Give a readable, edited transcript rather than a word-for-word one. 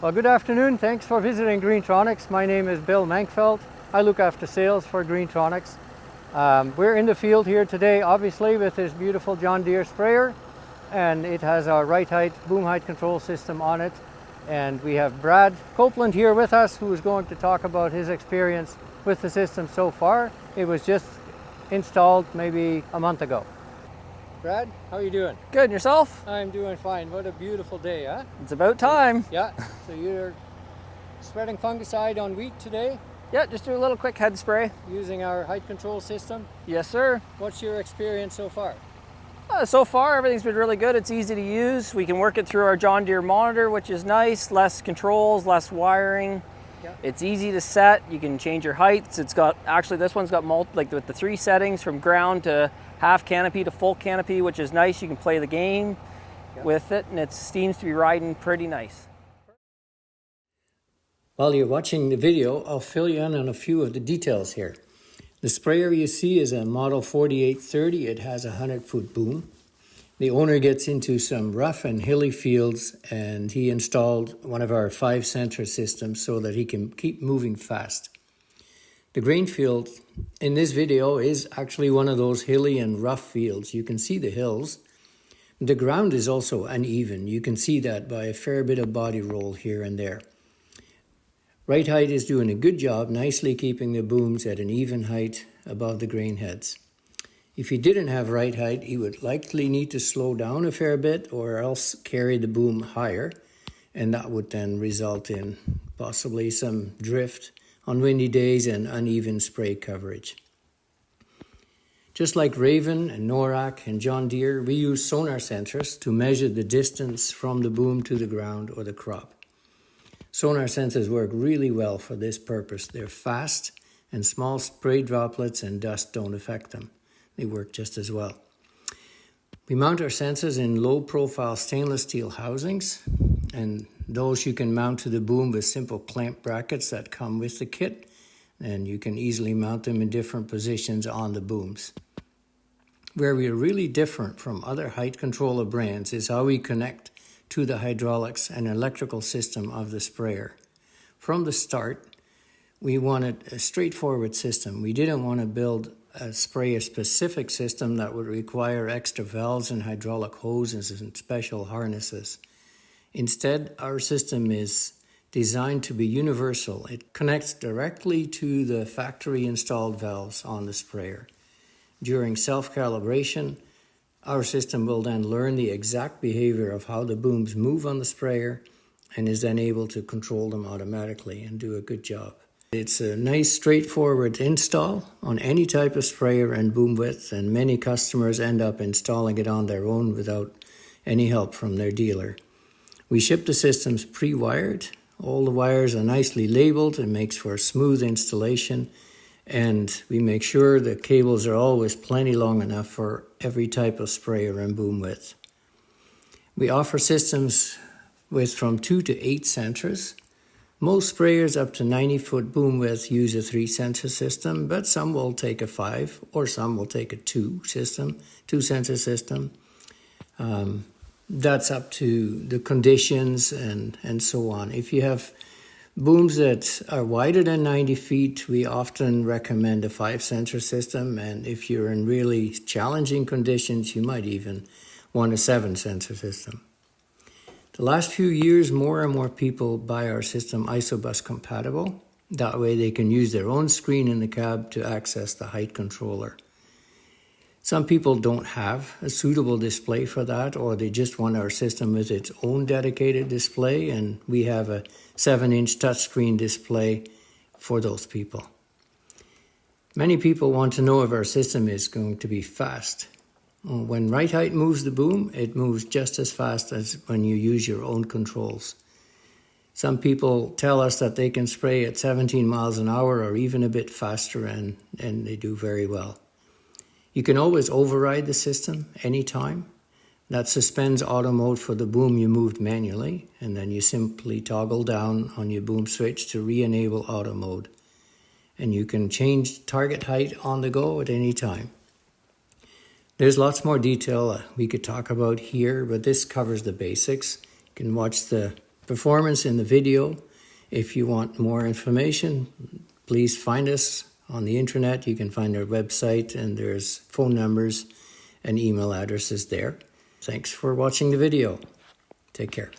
Well, good afternoon. Thanks for visiting Greentronics. My name is Bill Mankfeld. I look after sales for Greentronics. We're in the field here today, obviously, with this beautiful John Deere sprayer, and it has our RiteHeight boom height control system on it. And we have Brad Copeland here with us, who is going to talk about his experience with the system so far. It was just installed maybe a month ago. Brad, how are you doing? Good, and yourself? I'm doing fine. What a beautiful day, huh? It's about time. Yeah, so you're spreading fungicide on wheat today? Yeah, just do a little quick head spray. Using our height control system? Yes, sir. What's your experience so far? So far, everything's been really good. It's easy to use. We can work it through our John Deere monitor, which is nice. Less controls, less wiring. Yeah. It's easy to set. You can change your heights. It's got, actually this one's got with the 3 settings from ground to half canopy to full canopy, which is nice. You can play the game with it, and it seems to be riding pretty nice. While you're watching the video, I'll fill you in on a few of the details here. The sprayer you see is a model 4830. It has a 100-foot boom. The owner gets into some rough and hilly fields, and he installed one of our 5-sensor systems so that he can keep moving fast. The grain field in this video is actually one of those hilly and rough fields. You can see the hills. The ground is also uneven. You can see that by a fair bit of body roll here and there. RiteHeight is doing a good job nicely keeping the booms at an even height above the grain heads. If he didn't have RiteHeight, he would likely need to slow down a fair bit or else carry the boom higher, and that would then result in possibly some drift on windy days and uneven spray coverage. Just like Raven and Norak and John Deere, we use sonar sensors to measure the distance from the boom to the ground or the crop. Sonar sensors work really well for this purpose. They're fast, and small spray droplets and dust don't affect them. They work just as well. We mount our sensors in low-profile stainless steel housings, and those you can mount to the boom with simple clamp brackets that come with the kit, and you can easily mount them in different positions on the booms. Where we are really different from other height controller brands is how we connect to the hydraulics and electrical system of the sprayer. From the start, we wanted a straightforward system. We didn't want to build a sprayer-specific system that would require extra valves and hydraulic hoses and special harnesses. Instead, our system is designed to be universal. It connects directly to the factory-installed valves on the sprayer. During self-calibration, our system will then learn the exact behavior of how the booms move on the sprayer and is then able to control them automatically and do a good job. It's a nice straightforward install on any type of sprayer and boom width, and many customers end up installing it on their own without any help from their dealer. We ship the systems pre-wired. All the wires are nicely labeled. It makes for a smooth installation, and we make sure the cables are always plenty long enough for every type of sprayer and boom width. We offer systems with from 2 to 8 sensors. Most sprayers up to 90-foot boom width use a 3-sensor system, but some will take a 5 or some will take a 2-sensor system. That's up to the conditions and so on. If you have booms that are wider than 90 feet, we often recommend a 5-sensor system, and if you're in really challenging conditions, you might even want a 7-sensor system. The last few years, more and more people buy our system isobus compatible. That way they can use their own screen in the cab to access the height controller. Some people don't have a suitable display for that, or they just want our system with its own dedicated display, and we have a 7-inch touchscreen display for those people. Many people want to know if our system is going to be fast. When RiteHeight moves the boom, it moves just as fast as when you use your own controls. Some people tell us that they can spray at 17 miles an hour or even a bit faster, and they do very well. You can always override the system anytime. That suspends auto mode for the boom you moved manually, and then you simply toggle down on your boom switch to re-enable auto mode. And you can change target height on the go at any time. There's lots more detail we could talk about here, but this covers the basics. You can watch the performance in the video. If you want more information, please find us on the internet. You can find our website, and there's phone numbers and email addresses there. Thanks for watching the video. Take care.